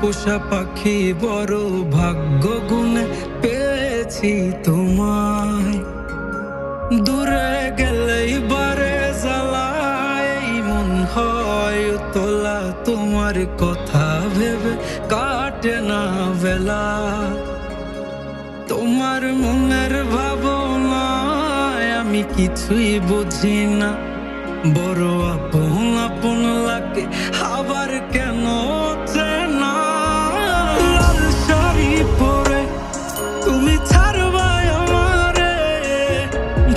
পোষা পাখি বড় ভাগ্য গুণে পেয়েছি তোমায়। দূরে গেলেই বারে জ্বালায় মন হয় তোলা, তোমার কথা ভেবে কাটে না বেলা। তোমার মনের ভাবনায় আমি কিছুই বুঝি না, বড় আপন আপন লাগে আবার কেন চেনা। লাল শাড়ি পরে তুমি ছাড়বা আমারে,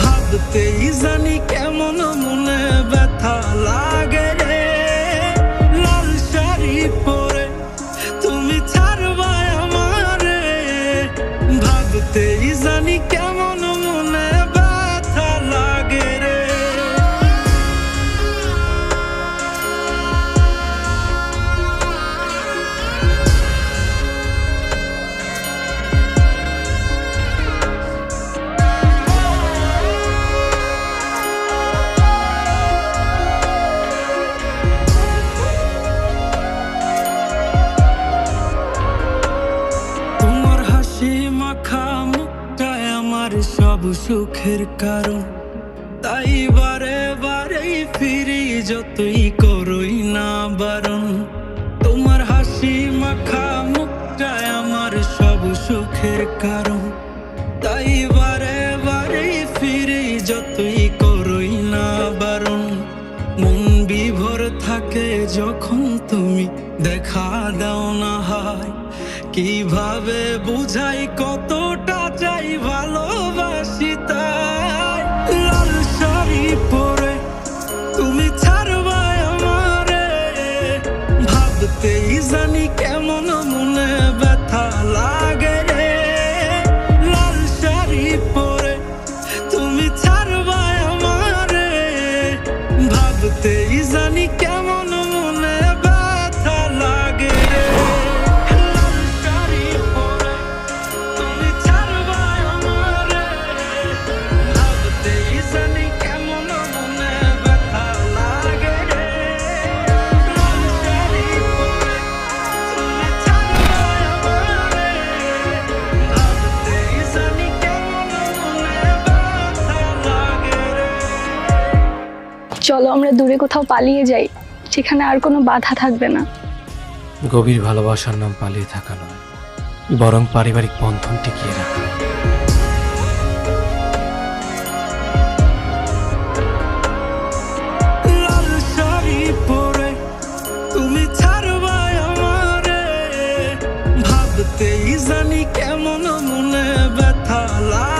ভাবতেই জানি কেমন মনে ব্যথা লাগে রে। লাল শাড়ি পরে তুমি ছাড়বা আমারে, ভাবতেই জানি কেমন মনে ব্যথা লাগে রে। মাখা মুখটায় আমার সব সুখের কারণ, তাই বারে বারেই ফিরি যতই করই না বারণ। তোমার হাসি মাখা মুখটায় আমার সব সুখের কারণ, তাই বারে বারেই ফিরি যতই করই না বারণ। মন বিভোর থাকে যখন তুমি দেখা দাও না হয়, কিভাবে বুঝাই কতটা চাই ভালোবাসি তাই। লাল শাড়ি পরে তুমি ছাড়বা আমারে, ভাবতেই জানি কেমন মনে ব্যথা লাগে রে। লাল শাড়ি পরে তুমি ছাড়বা আমারে, ভাবতেই জানি কেমন মনে ব্যথা লাগে রে। চলো আমরা দূরে কোথাও পালিয়ে যাই, সেখানে আর কোনো বাধা থাকবে না। গভীর ভালোবাসার নাম পালিয়ে থাকা নয়, বরং পারিবারিক বন্ধন টিকিয়ে রাখা। লাল শাড়ি পরে তুমি ছাড়বা আমারে, ভাবতেই জানি কেমন মনে ব্যথা লাগে।